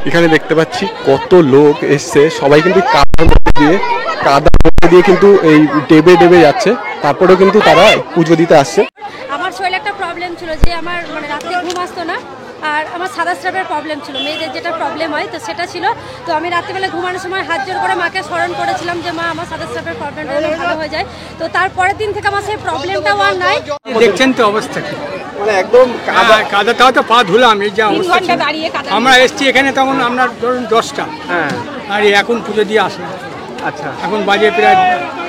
এখানে দেখতে পাচ্ছি কত লোক এসছে, সবাই কিন্তু কাদার মধ্যে দিয়ে কিন্তু এই ডেবে ডেবে যাচ্ছে, তারপরেও কিন্তু তারা পুজো দিতে আসছে। আমার শরীরে একটা প্রবলেম ছিল যে আমার মানে রাতে ঘুম আসতো না, আর আমার সাদা স্রাবের প্রবলেম ছিল, মেয়েদের যেটা প্রবলেম হয় তো সেটা ছিল। তো আমি রাত্রিবেলা ঘুমানোর সময় হাত জোর করে মাকে স্মরণ করেছিলাম যে মা আমার সাদা স্রাবের প্রবলেমটা যেন ভালো হয়ে যায়। তো তারপরের দিন থেকে আমার সেই প্রবলেমটাও আর নাই। দেখছেন তো অবস্থা কি, মানে একদম কাদাটাও তো পা ধুলাম, এই যে অবস্থা আমরা এসছি এখানে তখন আপনার ধরুন 10টা, হ্যাঁ, আর এখন পুজো দিয়ে আসলাম। আচ্ছা, এখন বাজে প্রায়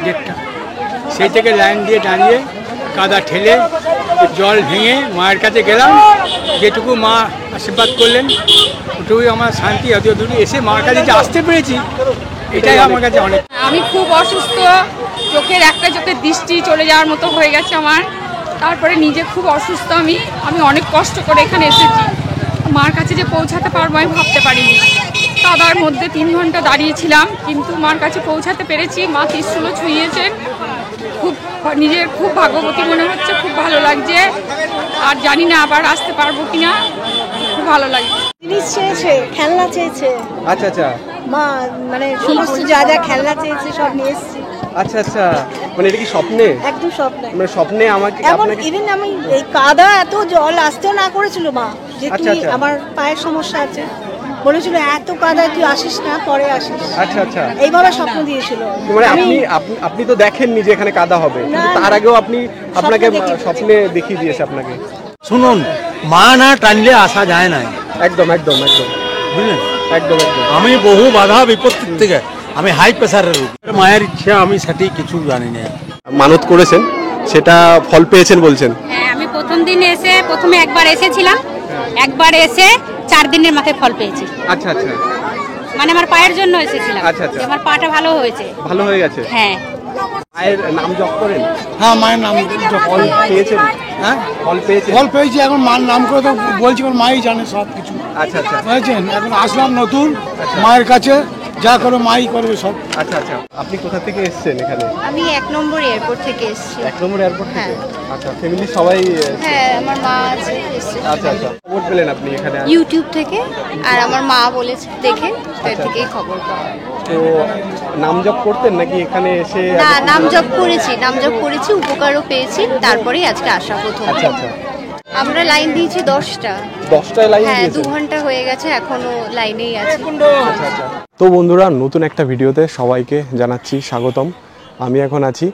1:30, সেই থেকে লাইন দিয়ে দাঁড়িয়ে কাদা ঠেলে জল ভেঙে মায়ের কাছে গেলাম। যেটুকু মা আশীর্বাদ করলেন ওটুকুই আমার শান্তি। দূরে এসে মার কাছে যে আসতে পেরেছি এটাই আমার কাছে অনেক। আমি খুব অসুস্থ, চোখের দৃষ্টি চলে যাওয়ার মতো হয়ে গেছে আমার। তারপরে নিজে খুব অসুস্থ, আমি অনেক কষ্ট করে এখানে এসেছি। মার কাছে যে পৌঁছাতে পারবো আমি ভাবতে পারিনি। কাদার মধ্যে 3 ঘন্টা দাঁড়িয়েছিলাম, কিন্তু মার কাছে পৌঁছাতে পেরেছি। মা ত্রিশূলও ছুঁয়েছেন। নিজের খুব ভাগ্যবতী মনে হচ্ছে, খুব ভালো লাগছে। আর জানি না আবার আসতে পারবো কিনা, খুব ভালো লাগছে। জিনিস চেয়েছে, খেলনা চেয়েছে। আচ্ছা আচ্ছা, মা মানে সমস্ত যা যা খেলনা চেয়েছে সব নিয়ে এসেছি। আচ্ছা আচ্ছা, মানে এটা কি স্বপ্নে? একদম স্বপ্নে। মানে স্বপ্নে আমাকে আপনাকে ইভেন আমি এই কাদা এত জল আসতেও না করেছিল মা, যে আচ্ছা, তুই আচ্ছা। আমার পায়ের সমস্যা আছে বলেছিল, এত কাদায় তুই আসিস না, পরে আসিস। আচ্ছা আচ্ছা, এইভাবে স্বপ্ন দিয়েছিল। মানে আপনি তো দেখেননি যে এখানে কাদা হবে, কিন্তু তার আগেও আপনাকে স্বপ্নে দেখিয়ে দিয়েছে আপনাকে। শুনুন, মা না টানলে আসা যায় না। একদম একদম একদম, বুঝলেন? একদম একদম। আমি বহু বাধা বিপত্তির থেকে, আমি হাই প্রেসারের রোগী। মায়ের ইচ্ছা, আমি সঠিক কিছু জানি না। মানত করেছেন, সেটা ফল পেয়েছেন বলছেন? হ্যাঁ, আমি প্রথমে একবার এসেছিলাম, একবার এসে 4 দিনের মাথায় ফল পেয়েছি। আচ্ছা আচ্ছা, মানে আমার পায়ের জন্য এসেছিলাম। আচ্ছা, আচ্ছা। আমার পাটা ভালো হয়েছে। ভালো হয়ে গেছে। হ্যাঁ। মায়ের নাম জপ করেন? হ্যাঁ, মায়ের নাম ফল পেয়েছেন? হ্যাঁ, ফল পেয়েছেন? ফল পেয়েছি। এখন মার নাম করে তো বলছি, মাই জানে সব কিছু। আচ্ছা আচ্ছা, বুঝেছেন? এখন আসলাম নতুন মায়ের কাছে, যা করে মাই করবে সব। আচ্ছা আচ্ছা। আপনি কোথা থেকে এসেছেন এখানে? আমি 1 নম্বর এয়ারপোর্ট থেকে এসেছি। 1 নম্বর এয়ারপোর্ট থেকে? আচ্ছা, ফ্যামিলি সবাই? হ্যাঁ, আমার মা আছে। আচ্ছা আচ্ছা, খবর পেলেন আপনি এখানে? ইউটিউব থেকে, আর আমার মা বলেছে দেখে, তার থেকেই খবর পাওয়া। তো নাম জপ করতেন নাকি এখানে এসে? না, নাম জপ করেছি, উপকারও পেয়েছি, তারপরেই আজকে আসা প্রথম। আচ্ছা আচ্ছা। আমরা লাইন দিয়েছি 10টায়। 10টায় লাইন হ্যাঁ, দিয়েছেন? 2 ঘন্টা হয়ে গেছে, এখনো লাইনেই আছে। আচ্ছা আচ্ছা। তো বন্ধুরা, নতুন একটা ভিডিওতে সবাইকে জানাচ্ছি স্বাগতম। আমি এখন আছি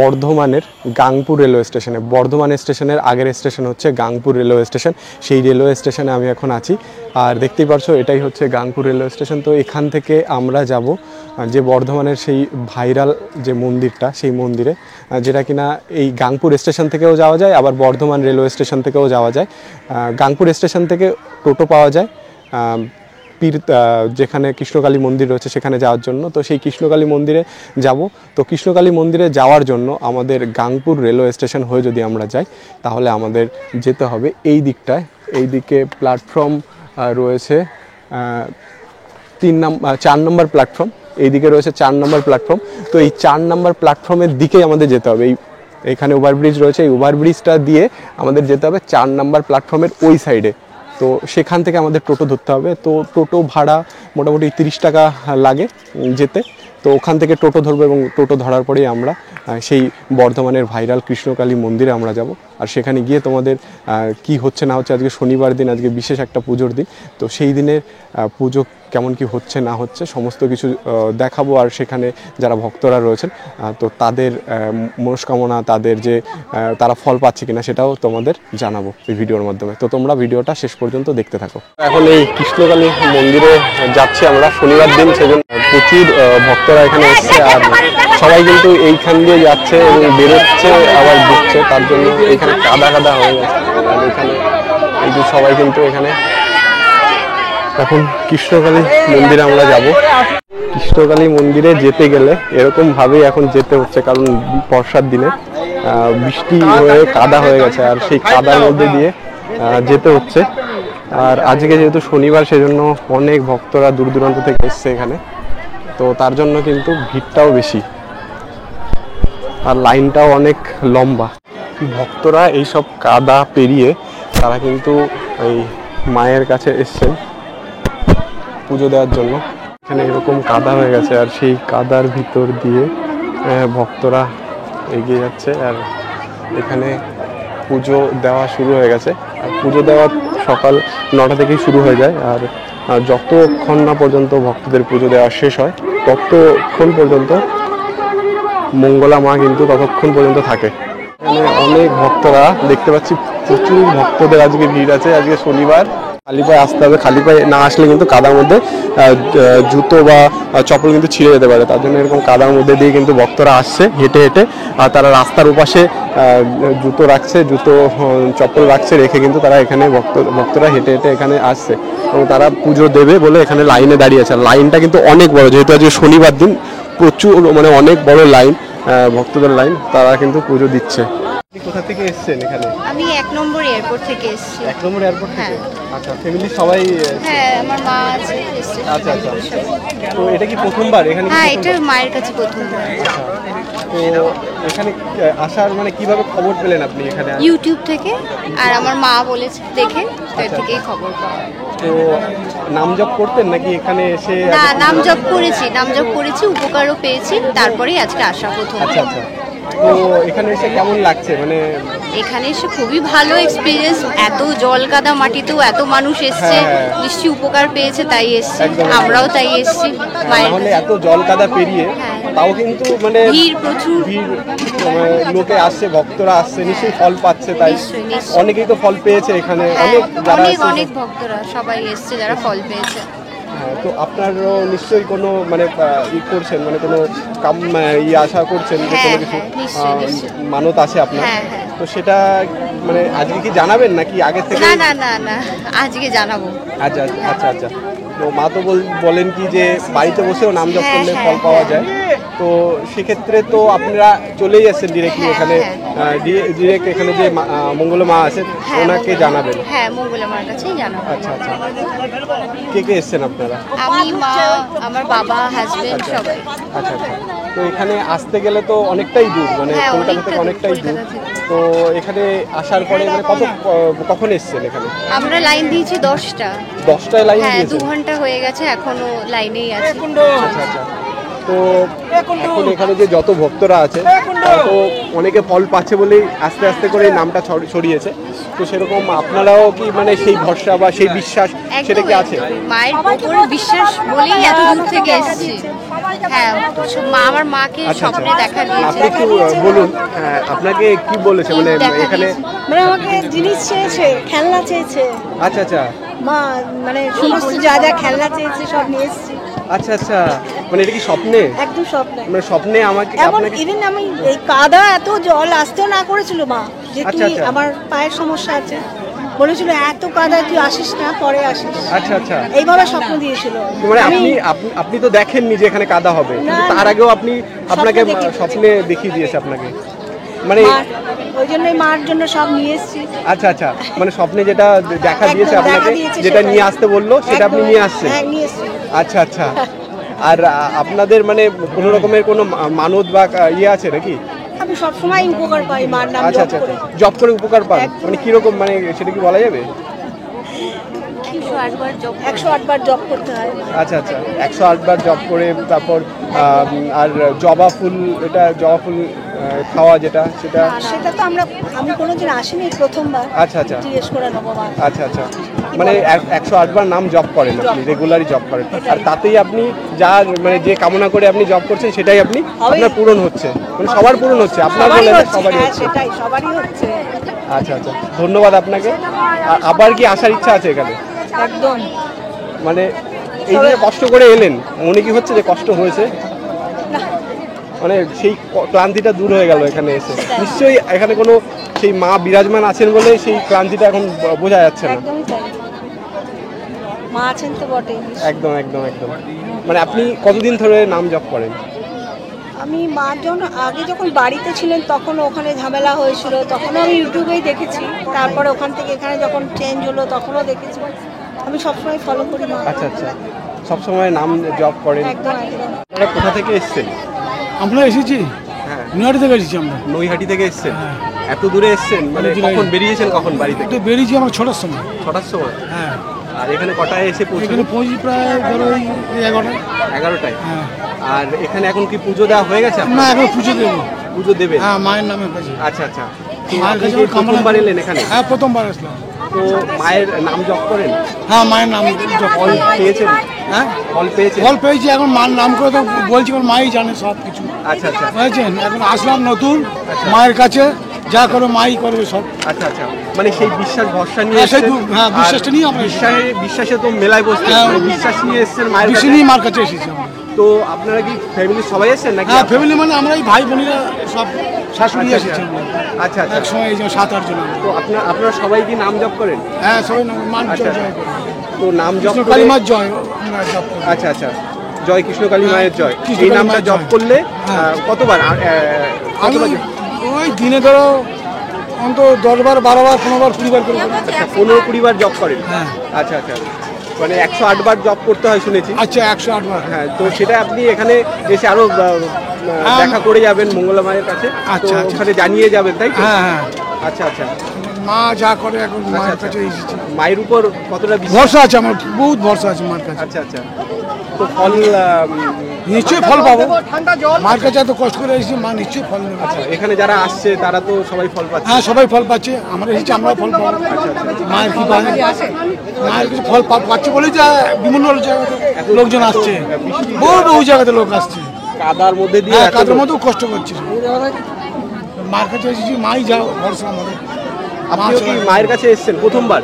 বর্ধমানের গাংপুর রেলওয়ে স্টেশনে। বর্ধমান স্টেশনের আগের স্টেশন হচ্ছে গাংপুর রেলওয়ে স্টেশন, সেই রেলওয়ে স্টেশনে আমি এখন আছি। আর দেখতেই পারছো, এটাই হচ্ছে গাংপুর রেলওয়ে স্টেশন। তো এখান থেকে আমরা যাব যে বর্ধমানের সেই ভাইরাল যে মন্দিরটা, সেই মন্দিরে, যেটা কিনা এই গাংপুর স্টেশন থেকেও যাওয়া যায়, আবার বর্ধমান রেলওয়ে স্টেশন থেকেও যাওয়া যায়। গাংপুর স্টেশন থেকে টোটো পাওয়া যায় যেখানে কৃষ্ণকালী মন্দির রয়েছে সেখানে যাওয়ার জন্য। তো সেই কৃষ্ণকালী মন্দিরে যাব। তো কৃষ্ণকালী মন্দিরে যাওয়ার জন্য আমাদের গাংপুর রেলওয়ে স্টেশন হয়ে যদি আমরা যাই, তাহলে আমাদের যেতে হবে এই দিকটায়। এই দিকে প্ল্যাটফর্ম রয়েছে 4 নম্বর প্ল্যাটফর্ম। এইদিকে রয়েছে 4 নম্বর প্ল্যাটফর্ম। তো এই 4 নম্বর প্ল্যাটফর্মের দিকেই আমাদের যেতে হবে। এইখানে ওভারব্রিজ রয়েছে, এই ওভারব্রিজটা দিয়ে আমাদের যেতে হবে 4 নম্বর প্ল্যাটফর্মের ওই সাইডে। তো সেখান থেকে আমাদের টোটো ধরতে হবে। তো টোটো ভাড়া মোটামুটি 30 টাকা লাগে যেতে। তো ওখান থেকে টোটো ধরবো, এবং টোটো ধরার পরেই আমরা সেই বর্ধমানের ভাইরাল কৃষ্ণকালী মন্দিরে আমরা যাব। আর সেখানে গিয়ে তোমাদের কি হচ্ছে না হচ্ছে, আজকে শনিবার দিন, আজকে বিশেষ একটা পুজোর দিন। তো সেই দিনের পুজো কেমন কি হচ্ছে না হচ্ছে সমস্ত কিছু দেখাবো। আর সেখানে যারা ভক্তরা রয়েছেন, তো তাদের মনস্কামনা, তাদের যে তারা ফল পাচ্ছে কিনা, সেটাও তোমাদের জানাবো এই ভিডিওর মাধ্যমে। তো তোমরা ভিডিওটা শেষ পর্যন্ত দেখতে থাকো। এখন এই কৃষ্ণকালী মন্দিরে যাচ্ছি আমরা, শনিবার দিন, সেজন্য প্রচুর ভক্তরা এখানে এসছে। আর সবাই কিন্তু এইখান দিয়ে যাচ্ছে এবং বেরোচ্ছে আবার ঢুকছে, তার জন্য এখানে কাদা কাদা হয়ে গেছে। আর এখানে এই যে সবাই কিন্তু এখানে এখন কৃষ্ণকালী মন্দিরে আমরা যাব। কৃষ্ণকালী মন্দিরে যেতে গেলে এরকম ভাবেই এখন যেতে হচ্ছে, কারণ বর্ষার দিনে বৃষ্টি হয়ে কাদা হয়ে গেছে, আর সেই কাদার মধ্যে দিয়ে যেতে হচ্ছে। আর আজকে যেহেতু শনিবার, সেজন্য অনেক ভক্তরা দূর দূরান্ত থেকে এসছে এখানে। তো তার জন্য কিন্তু ভিড়টাও বেশি, আর লাইনটাও অনেক লম্বা। ভক্তরা এইসব কাদা পেরিয়ে তারা কিন্তু এই মায়ের কাছে এসছেন। পুজো দেওয়ার জন্য। এখানে এরকম কাদা হয়ে গেছে আর সেই কাদার ভিতর দিয়ে ভক্তরা এগিয়ে যাচ্ছে আর এখানে পুজো দেওয়া শুরু হয়ে গেছে। আর পুজো দেওয়া সকাল 9টা থেকেই শুরু হয়ে যায় আর যতক্ষণ না পর্যন্ত ভক্তদের পুজো দেওয়া শেষ হয় ততক্ষণ পর্যন্ত মঙ্গলা মা কিন্তু ততক্ষণ পর্যন্ত থাকে। এখানে অনেক ভক্তরা দেখতে পাচ্ছি, প্রচুর ভক্তদের আজকে ভিড় আছে। আজকে শনিবার, খালি পায়ে আসতে হবে, খালি পায়ে না আসলে কিন্তু কাদার মধ্যে জুতো বা চপ্পল কিন্তু ছিঁড়ে যেতে পারে। তার জন্য এরকম কাদার মধ্যে দিয়ে কিন্তু ভক্তরা আসছে হেঁটে হেঁটে। আর তারা রাস্তার উপাশে জুতো রাখছে, চপ্পল রাখছে, রেখে কিন্তু তারা এখানে ভক্তরা হেঁটে হেঁটে এখানে আসছে এবং তারা পুজো দেবে বলে এখানে লাইনে দাঁড়িয়ে আছে। আর লাইনটা কিন্তু অনেক বড়, যেহেতু আজকে শনিবার দিন, প্রচুর মানে অনেক বড় লাইন, ভক্তদের লাইন, তারা কিন্তু পুজো দিচ্ছে। কোথা থেকে এসেছেন এখানে? আমি 1 নম্বর এয়ারপোর্ট থেকে এসেছি। 1 নম্বর এয়ারপোর্ট থেকে? হ্যাঁ। আচ্ছা, ফ্যামিলি সবাই? হ্যাঁ, আমার মা আছে। আচ্ছা আচ্ছা। তো এটা কি প্রথমবার এখানে? হ্যাঁ, এটা মায়ের কাছে প্রথমবার। তো এখানে আসার মানে কিভাবে খবর পেলেন আপনি এখানে? ইউটিউব থেকে, আর আমার মা বলেছে দেখে, তার থেকেই খবর পাওয়া। তো নাম জপ করতেন নাকি এখানে এসে? না, নাম জপ করেছি, উপকারও পেয়েছি, তারপরেই আজকে আসা প্রথম। আচ্ছা আচ্ছা। তো এখানে এসে কেমন লাগছে? মানে এখানে এসে খুবই ভালো এক্সপিরিয়েন্স। এত জল কাদা মাটিতেও এত মানুষ এসছে, নিশ্চয়ই উপকার পেয়েছে তাই এসছে, আমরাও তাই এসছি মায়ের তাহলে কাছে। এত জল কাদা পেরিয়ে তাও কিন্তু মানে ভিড় প্রচুর, ভিড়, লোকে আসছে, ভক্তরা আসছে, নিশ্চয়ই ফল পাচ্ছে। তাই নিশ্চয়ই। অনেকেই তো ফল পেয়েছে এখানে, হ্যাঁ, অনেক যারা অনেক ভক্তরা সবাই এসছে যারা ফল পেয়েছে। হ্যাঁ, তো আপনারও নিশ্চয়ই কোনো মানে করছেন, মানে কোনো আশা করছেন যে কোনো কিছু মানত আছে আপনার? হ্যাঁ, হ্যাঁ। তো সেটা মানে আজকে কি জানাবেন নাকি আগে থেকে? না, আজকে জানাবো। আচ্ছা আচ্ছা আচ্ছা। তো মা তো বলেন কি যে বাড়িতে বসেও নাম জপ করলে ফল পাওয়া যায়। তো সেক্ষেত্রে তো আপনারা চলেই আসছেন ডিরেক্টলি এখানে, ডিরেক্ট এখানে যে মঙ্গলা মা আছেন ওনাকে জানাবেন? হ্যাঁ, মঙ্গলা মার কাছেই জানাবো। আচ্ছা আচ্ছা। কে কে এসছেন আপনারা? আমি, মা, আমার বাবা, হাজবেন্ড, সবাই। আচ্ছা আচ্ছা। তো এখানে আসতে গেলে তো অনেকটাই দূর, মানে কলকাতা থেকে অনেকটাই দূর। তো এখানে আসার পরে মানে কখন এসছেন এখানে? আমরা লাইন দিয়েছি 10টায় লাইন হ্যাঁ, দিয়েছেন? 2 ঘন্টা হয়ে গেছে, এখনো লাইনেই আছে। আচ্ছা আচ্ছা। তো এখন এখানে যে যত ভক্তরা আছে তো অনেকে ফল পাচ্ছে বলেই আস্তে আস্তে করে এই নামটা ছড়িয়েছে। তো সেরকম আপনারাও কি মানে সেই ভরসা বা সেই বিশ্বাস সেটা কি আছে? মায়ের উপর বিশ্বাস বলেই এত দূর থেকে এসেছি। হ্যাঁ, মা আমার মাকে স্বপ্নে দেখা দিয়েছে। আপনি একটু বলুন, আপনাকে কি বলেছে? মানে এখানে মানে আমাকে জিনিস চেয়েছে, খেলনা চেয়েছে। আচ্ছা আচ্ছা। মা মানে সমস্ত যা যা খেলনা চেয়েছে সব নিয়ে এসেছি। আচ্ছা আচ্ছা। মানে এটা কি স্বপ্নে? একদম স্বপ্নে। মানে স্বপ্নে আমাকে আপনাকে? ইভেন আমি এই কাদা এত জল আসতেও না করেছিল মা, যে আচ্ছা, তুই আচ্ছা। আমার পায়ের সমস্যা আছে, বলেছিল এত কাদা তুই আসিস না, পরে আসিস। আচ্ছা আচ্ছা। এইভাবে স্বপ্ন দিয়েছিল। মানে আপনি তো দেখেননি যে এখানে কাদা হবে, কিন্তু তার আগেও আপনাকে স্বপ্নে দেখিয়ে দিয়েছে আপনাকে, মানে ওই জন্যই মার জন্য সব নিয়ে এসেছি। আচ্ছা আচ্ছা। মানে স্বপ্নে যেটা দেখা দিয়েছে আপনাকে, যেটা সেটাই। নিয়ে আসতে বললো সেটা আপনি নিয়ে আসছেন? হ্যাঁ, নিয়ে এসেছি। আচ্ছা আচ্ছা। আর আপনাদের মানে কোনো রকমের কোনো মানত বা আছে নাকি? আমি সবসময় উপকার পাই মার নাম আচ্ছা জপ আচ্ছা। করে। জব করে উপকার পান? মানে কিরকম, মানে সেটা কি বলা যাবে? 108 বার জপ করতে হয়। আচ্ছা আচ্ছা। 108 বার জব করে, তারপর আর জবা ফুল খাওয়া যেটা, সেটা? সেটা তো আমি কোনোদিন আসিনি, প্রথমবার। আচ্ছা আচ্ছা। জিজ্ঞেস করে নেবো মা। আচ্ছা আচ্ছা। মানে 108 বার নাম জব করেন আপনি, রেগুলারই জব করেন, আর তাতেই আপনি যার মানে যে কামনা করে আপনি জব করছেন সেটাই আপনার পূরণ হচ্ছে, মানে সবার পূরণ হচ্ছে, আপনার বলে না, সবারই হ্যাঁ, হচ্ছে। সেটাই, সবারই হচ্ছে। আচ্ছা আচ্ছা, ধন্যবাদ আপনাকে। আর আবার কি আসার ইচ্ছা আছে এখানে? একদম। মানে এই যে কষ্ট করে এলেন, মনে কি হচ্ছে যে কষ্ট হয়েছে? মানে সেই ক্লান্তিটা দূর হয়ে গেল এখানে এসে? নিশ্চয়ই এখানে কোনো সেই মা বিরাজমান আছেন বলে সেই ক্লান্তিটা এখন বোঝা যাচ্ছে না। একদমই তাই। মা আছেন তো বটেই। একদম একদম একদম। মানে আপনি কতদিন ধরে নাম জপ করেন? আমি মার আগে যখন বাড়িতে ছিলেন তখন ওখানে ঝামেলা হয়েছিল, তখনও আমি ইউটিউবেই দেখেছি। তারপরে ওখান থেকে এখানে যখন চেঞ্জ হলো তখনও দেখেছি। আমি সবসময় ফলো করি মা। আচ্ছা আচ্ছা। সবসময় নাম জপ করেন? একদম একদম। আপনারা কোথা থেকে এসেছেন? আমরা এসেছি হ্যাঁ, নৈহাটি থেকে এসেছি আমরা। নৈহাটি থেকে এসেছেন? এত দূরে এসেছেন, মানে কখন বেরিয়েছেন, কখন বাড়ি থেকে? বেরিয়েছি আমরা 6টার সময়। 6টার সময়? হ্যাঁ। আর এখানে কটায় এসে পৌঁছানো? এখানে পৌঁছি প্রায় ধরো ওই 11টায়। 11টায়। হ্যাঁ। আর এখানে এখন কি পুজো দেওয়া হয়ে গেছে? না, এখন পুজো দেবো। পুজো দেবে? হ্যাঁ, মায়ের নামে কাছে। আচ্ছা আচ্ছা। মায়ের কাছে প্রথমবার এলেন এখানে? হ্যাঁ, প্রথমবার আসলাম। তো মায়ের নাম জপ করেন? হ্যাঁ, মায়ের নাম জপ ফল করি। পেয়েছেন? হ্যাঁ, ফল পেয়েছেন? ফল পেয়েছি, এখন মার নাম করে তো বলছি, ওর মাই জানে সব কিছু। আচ্ছা আচ্ছা বুঝেছেন, এখন আসলাম নতুন মায়ের কাছে, যা করে মাই করবে সব। আচ্ছা আচ্ছা। মানে সেই বিশ্বাস ভরসা নিয়ে হ্যাঁ, সেই এসেছেন? হ্যাঁ, বিশ্বাসটা নিয়ে আমরা বিশ্বাসে তো মেলায় বসতে হ্যাঁ। বিশ্বাস নিয়ে এসেছেন মায়ের বিষয় কাছে? নিয়ে মার কাছে এসেছি আমরা। তো আপনারা কি ফ্যামিলির সবাই এসেছেন নাকি? হ্যাঁ, ফ্যামিলি মানে আমরা এই ভাই বোনেরা সব শাশুড়ি আচ্ছা, এসেছে আমরা। আচ্ছা আচ্ছা। এক সময় এই যে 7-8 জন আমরা। তো আপনারা সবাই কি নাম জপ করেন? হ্যাঁ, সবাই মার আচ্ছা, জয় জয় করে। তো নাম জপ কৃষ্ণ করে- কালী মার জয় আমরা জপ করি। আচ্ছা আচ্ছা। জয় কৃষ্ণ কালী মায়ের জয়, কৃষ্ণ এই কালী নামটা মায়ের জপ জয়। করলে হ্যাঁ। কতবার আমি কতবার? ওই দিনে ধরো অন্তত 10 বার 12 বার 15 বার 20 বার করে করি। আচ্ছা, 15-20 বার জপ করেন? হ্যাঁ। আচ্ছা আচ্ছা। মানে 108 বার জপ করতে হয় শুনেছি। আচ্ছা, 108 বার। হ্যাঁ, তো সেটা আপনি এখানে এসে আরো দেখা করে যাবেন মঙ্গলা মায়ের কাছে। আচ্ছা, তো আচ্ছা। ওখানে জানিয়ে যাবেন, তাই তো? হ্যাঁ হ্যাঁ, আচ্ছা আচ্ছা। মা যা করে এখন মায়ের আচ্ছা, কাছে এসেছি। মায়ের উপর কতটা বিশ্বাস? ভরসা আছে আমার, বহুত ভরসা আছে মার কাছে। আচ্ছা আচ্ছা। তো ফল নিশ্চয়ই ফল পাবো, মার কাছে এত কষ্ট করে এসেছি, মা নিশ্চয়ই ফল নেবে। এখানে যারা আসছে তারা তো সবাই ফল পাচ্ছে? হ্যাঁ, সবাই ফল পাচ্ছে, আমরা এসেছি আমরাও ফল পাবো। মায়ের কি পায়, মায়ের কিছু ফল পাচ্ছে বলেই যা বিভিন্ন জায়গাতে লোকজন আসছে, বহু বহু জায়গাতে লোক আসছে। কাদার মধ্যে দিয়ে হ্যাঁ, এত কাদের লোক। মধ্যেও কষ্ট করছে। মার কাছে এসেছি, মাই যাও ভরসা আমাদের। আপনিও কি মায়ের কাছে এসেছেন প্রথমবার?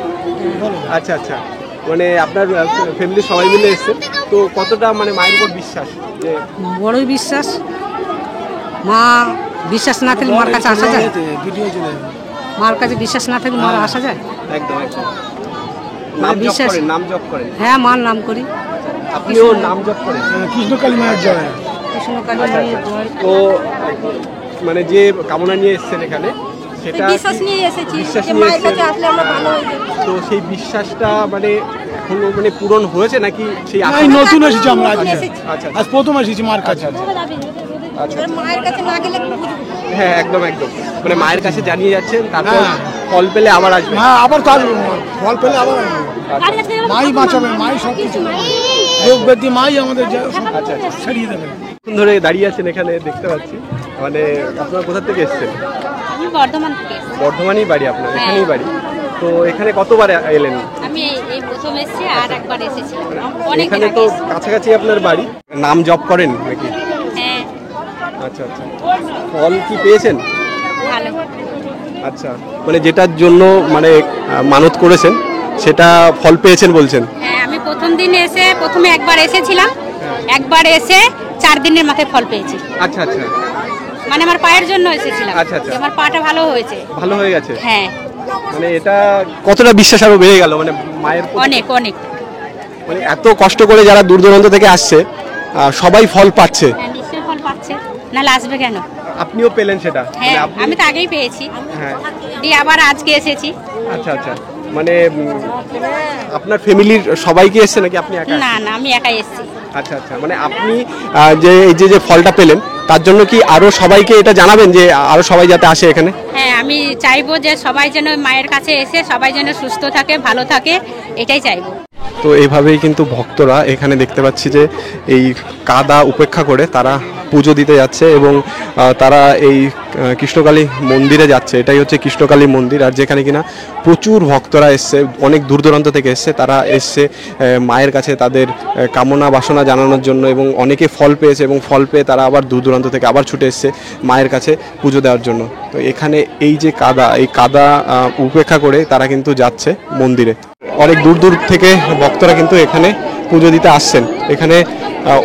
আচ্ছা আচ্ছা। মানে আপনার ফ্যামিলির সবাই মিলে এসেছেন, তো কতটা মানে মায়ের উপর বিশ্বাস? যে বড়ই বিশ্বাস। মা বিশ্বাস না থাকলে মার কাছে আসা যায়? ভিডিও চলে যাবে। মার কাছে বিশ্বাস না থাকলে মার আসা যায়? একদম একদম। নাম জপ বিশ্বাস- করেন? নাম জপ করেন? হ্যাঁ, মার নাম করি। আপনিও নাম জপ করেন? কৃষ্ণ কালী মায়ের জয়। কৃষ্ণকালী মায়ের জয়। তো মানে যে কামনা নিয়ে এসেছেন এখানে, সেটা বিশ্বাস কি- নিয়ে এসেছি বিশ্বাস যে নিয়ে মায়ের কাছে এসেছেন। আসলে আমরা ভালো হয়ে যাবো। তো সেই বিশ্বাসটা মানে এখনো মানে পূরণ হয়েছে নাকি সেই এই আশা- নতুন এসেছি আমরা আজকে, আচ্ছা আজ প্রথম এসেছি মার কাছে। মায়ের কাছে না গেলে হ্যাঁ, একদম একদম। মানে মায়ের কাছে জানিয়ে যাচ্ছেন, তারপর হ্যাঁ। ফল পেলে আবার আসবে। হ্যাঁ, আবার তো আসবো, ফল পেলে আবার আসবো। মাই বাঁচাবে, মাই সব কিছু, রোগ ব্যাধি মাই আমাদের আচ্ছা আচ্ছা। ছাড়িয়ে দেবে। এখন ধরে দাঁড়িয়ে আছেন এখানে দেখতে পাচ্ছি। মানে আপনারা কোথা থেকে এসেছেন? আমি বর্ধমান থেকে বর্ধমানই বাড়ি আপনার? হ্যাঁ। এখানেই বাড়ি। তো এখানে কতবার এলেন? আমি এই প্রথম এসেছি, আর একবার এসেছিলাম অনেক এখানে তো কাছাকাছি আপনার বাড়ি। নাম জপ করেন নাকি? হ্যাঁ, আচ্ছা আচ্ছা। ফল কি পেয়েছেন? ভালো। আচ্ছা, মানে যেটার জন্য মানে মানত করেছেন সেটা ফল পেয়েছেন বলছেন? হ্যাঁ, আমি প্রথম দিন এসে প্রথমে একবার এসেছিলাম, একবার এসে 4 দিনের মাথায় ফল পেয়েছি। আচ্ছা আচ্ছা। মানে আমার পায়ের জন্য এসেছিলাম, আচ্ছা, আচ্ছা। যে আমার পাটা ভালো হয়েছে। ভালো হয়ে গেছে? হ্যাঁ, মানে এটা কতটা বিশ্বাস আরো বেড়ে গেল মানে মায়ের প্রতি? অনেক অনেক। মানে এত কষ্ট করে যারা দূর দূরান্ত থেকে আসছে সবাই ফল পাচ্ছে, হ্যাঁ, নিশ্চয়ই ফল পাচ্ছে, নাহলে আসবে কেন? আপনিও পেলেন সেটা? হ্যাঁ, মানে আপনি- আমি তো আগেই পেয়েছি, হ্যাঁ। দিয়ে আবার আজকে এসেছি। আচ্ছা আচ্ছা। মানে আপনার ফ্যামিলির সবাইকে এসছে নাকি আপনি একা? না না, আমি একাই এসেছি। আচ্ছা আচ্ছা। মানে আপনি যে এই যে ফলটা পেলেন তার জন্য কি আরো সবাইকে এটা জানাবেন যে আরো সবাই যাতে আসে এখানে? হ্যাঁ, আমি চাইবো যে সবাই যেন মায়ের কাছে এসে সবাই যেন সুস্থ থাকে, ভালো থাকে, এটাই চাইবো। তো এইভাবেই কিন্তু ভক্তরা এখানে দেখতে পাচ্ছি যে এই কাদা উপেক্ষা করে তারা পুজো দিতে যাচ্ছে এবং তারা এই কৃষ্ণকালী মন্দিরে যাচ্ছে। এটাই হচ্ছে কৃষ্ণকালী মন্দির, আর যেখানে কিনা প্রচুর ভক্তরা এসছে, অনেক দূর দূরান্ত থেকে এসছে। তারা এসছে মায়ের কাছে তাদের কামনা বাসনা জানানোর জন্য, এবং অনেকে ফল পেয়েছে এবং ফল পেয়ে তারা আবার দূর দূরান্ত থেকে আবার ছুটে এসছে মায়ের কাছে পুজো দেওয়ার জন্য। তো এখানে এই যে কাদা, এই কাদা উপেক্ষা করে তারা কিন্তু যাচ্ছে মন্দিরে। অনেক দূর দূর থেকে ভক্তরা কিন্তু এখানে পুজো দিতে আসছেন। এখানে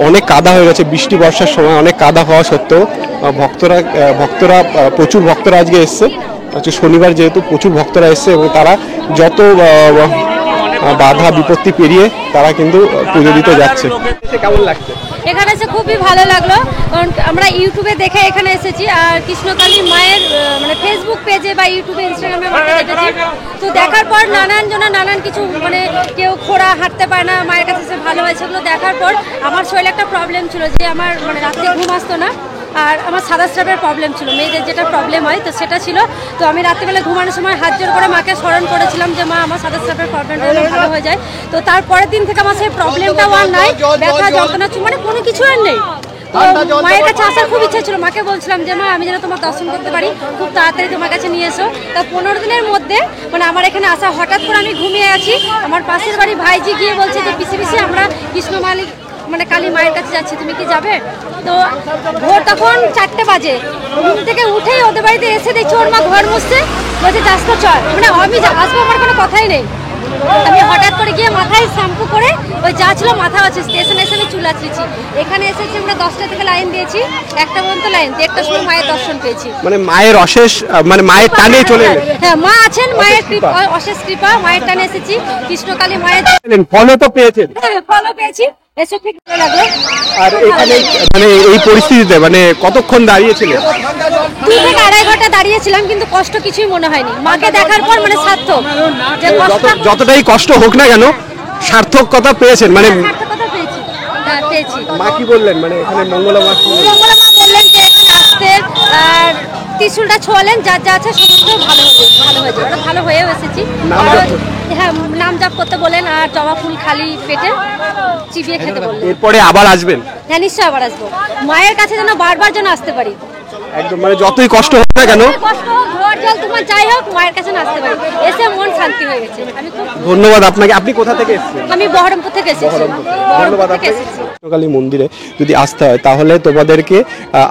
অনেক কাদা হয়ে গেছে, বৃষ্টি বর্ষার সময় অনেক কাদা হওয়া সত্ত্বেও ভক্তরা প্রচুর ভক্তরা আজকে এসছে। হচ্ছে শনিবার যেহেতু প্রচুর ভক্তরা এসছে এবং তারা যত বাধা বিপত্তি পেরিয়ে তারা কিন্তু পুজো দিতে যাচ্ছে। কেমন লাগছে? এখানে এসে খুবই ভালো লাগলো, কারণ আমরা ইউটিউবে দেখে এখানে এসেছি, আর কৃষ্ণকালী মায়ের মানে ফেসবুক পেজে বা ইউটিউবে ইনস্টাগ্রামে মাকে দেখেছি। তো দেখার পর নানান কিছু মানে কেউ খোড়া হাঁটতে পারে না, মায়ের কাছে এসে ভালো হয়, সেগুলো দেখার পর আমার শরীরে একটা প্রবলেম ছিল যে আমার মানে রাত্রে ঘুম আসতো না, আর আমার সাদা স্রাবের প্রবলেম ছিল, মেয়েদের যেটা প্রবলেম হয় তো সেটা ছিল। তো আমি রাত্রিবেলা ঘুমানোর সময় হাত জোর করে মাকে স্মরণ করেছিলাম যে মা আমার সাদা স্রাবের প্রবলেমটা ভালো হয়ে যায়। তো তারপরের দিন থেকে আমার সেই প্রবলেমটাও আর নাই, ব্যথা যন্ত্রণা মানে কোনো কিছু আর নেই। তো মায়ের কাছে আসার খুব ইচ্ছা ছিল, মাকে বলছিলাম যে মা আমি যেন তোমার দর্শন করতে পারি, খুব তাড়াতাড়ি তোমার কাছে নিয়ে এসো। তা 15 দিনের মধ্যে মানে আমার এখানে আসা, হঠাৎ করে আমি ঘুমিয়ে আছি, আমার পাশের বাড়ি ভাইজি গিয়ে বলছে যে পিসি পিসি আমরা কৃষ্ণমালিক মানে কালী মায়ের কাছে যাচ্ছি, তুমি কি যাবে? তো ভোর তখন 4টে বাজে, ঘুম থেকে উঠেই ওদের বাড়িতে এসে দেখছি ওর মা ঘর মুছছে, বলছে যাস তো চল, মানে আমি আসবো আমার কোনো কথাই নেই। আমি হঠাৎ করে গিয়ে মাথায় শ্যাম্পু করে ওই যা ছিল মাথা আছে স্টেশনে এসে আমি চুল আঁচড়েছি। এখানে এসেছি আমরা 10টা থেকে লাইন দিয়েছি, 1টা পর্যন্ত লাইন, 1টার সময় মায়ের দর্শন পেয়েছি। মানে মায়ের অশেষ মানে মায়ের টানে চলে এলেন। হ্যাঁ মা আছেন, মায়ের কৃপা, অশেষ কৃপা, মায়ের টানে এসেছি। কৃষ্ণকালী মায়ের ফলও তো পেয়েছেন। ফলও পেয়েছি, এসে ঠিক ভালো লাগলো। আর এখানে মানে এই পরিস্থিতিতে মানে কতক্ষণ দাঁড়িয়েছিলেন? 2 থেকে 2.5 ঘন্টা দাঁড়িয়েছিলাম, কিন্তু কষ্ট কিছুই মনে হয়নি। মাকে দেখার পর মানে সার্থক, যে যতটাই কষ্ট হোক না কেন সার্থকতা পেয়েছেন মানে। সার্থকতা পেয়েছি, হ্যাঁ পেয়েছি। মা কি বললেন মানে এখানে মঙ্গলা মা মঙ্গলা মা বললেন যে এখানে আসতে, আর ত্রিশূলটা ছোঁয়ালেন, যার যা আছে সমস্ত ভালো হয়ে যাবে। ওটা ভালো হয়েও এসেছি। হ্যাঁ নাম জপ করতে বলেন, আর জবা ফুল খালি পেটে চিবিয়ে খেতে বললেন। এরপরে আবার আসবেন? হ্যাঁ নিশ্চয়ই আবার আসবো, মায়ের কাছে যেন বারবার যেন আসতে পারি। একদম মানে যতই কষ্ট হোক না কেন, কষ্ট হোক, ঝড় জল তোমার যাই হোক, মায়ের কাছে না আসতে পারি, এসে মন শান্তি হয়ে গেছে। আমি খুব ধন্যবাদ আপনাকে। আপনি কোথা থেকে এসেছেন? আমি বহরমপুর থেকে এসেছি। ধন্যবাদ আপনাকে। কৃষ্ণকালী মন্দিরে যদি আসতে হয় তাহলে তোমাদেরকে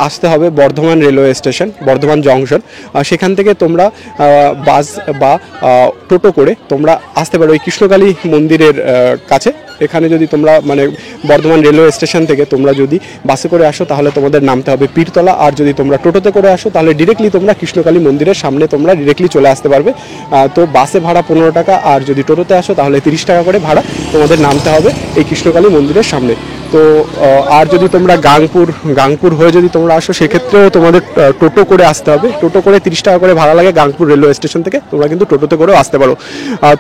আসতে হবে Bardhaman railway station, Bardhaman junction. সেখান থেকে তোমরা বাস বা টোটো করে তোমরা আসতে পারো এই কৃষ্ণকালী মন্দিরের কাছে। এখানে যদি তোমরা মানে বর্ধমান রেলওয়ে স্টেশন থেকে তোমরা যদি বাসে করে আসো তাহলে তোমাদের নামতে হবে পীরতলা, আর যদি তোমরা টোটোতে করে আসো তাহলে ডিরেক্টলি তোমরা কৃষ্ণকালী মন্দিরের সামনে তোমরা ডিরেক্টলি চলে আসতে পারবে। তো বাসে ভাড়া 15 টাকা, আর যদি টোটোতে আসো তাহলে 30 টাকা করে ভাড়া তোমাদের নামতে হবে এই কৃষ্ণকালী মন্দিরের সামনে। তো আর যদি তোমরা গাংপুর হয়ে যদি তোমরা আসো সেক্ষেত্রেও তোমাদের টোটো করে আসতে হবে। টোটো করে 30 টাকা করে ভাড়া লাগে গাংপুর রেলওয়ে স্টেশন থেকে, তোমরা কিন্তু টোটোতে করেও আসতে পারো।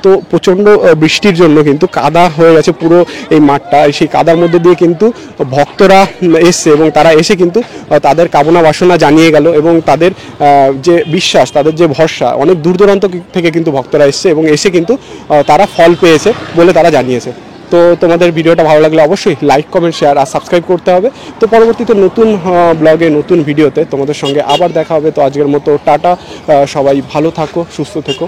তো প্রচণ্ড বৃষ্টির জন্য কিন্তু কাদা হয়ে গেছে পুরো এই মাঠটা, সেই কাদার মধ্যে দিয়ে কিন্তু ভক্তরা এসছে এবং তারা এসে কিন্তু তাদের কামনা বাসনা জানিয়ে গেল এবং তাদের যে বিশ্বাস, তাদের যে ভরসা, অনেক দূর দূরান্ত থেকে কিন্তু ভক্তরা এসছে এবং এসে কিন্তু তারা ফল পেয়েছে বলে তারা জানিয়েছে। তো তোমাদের ভিডিওটা ভালো লাগলে অবশ্যই লাইক, কমেন্ট, শেয়ার আর সাবস্ক্রাইব করতে হবে। তো পরবর্তীতে নতুন ব্লগে, নতুন ভিডিওতে তোমাদের সঙ্গে আবার দেখা হবে। তো আজকের মতো টাটা, সবাই ভালো থাকো, সুস্থ থেকো।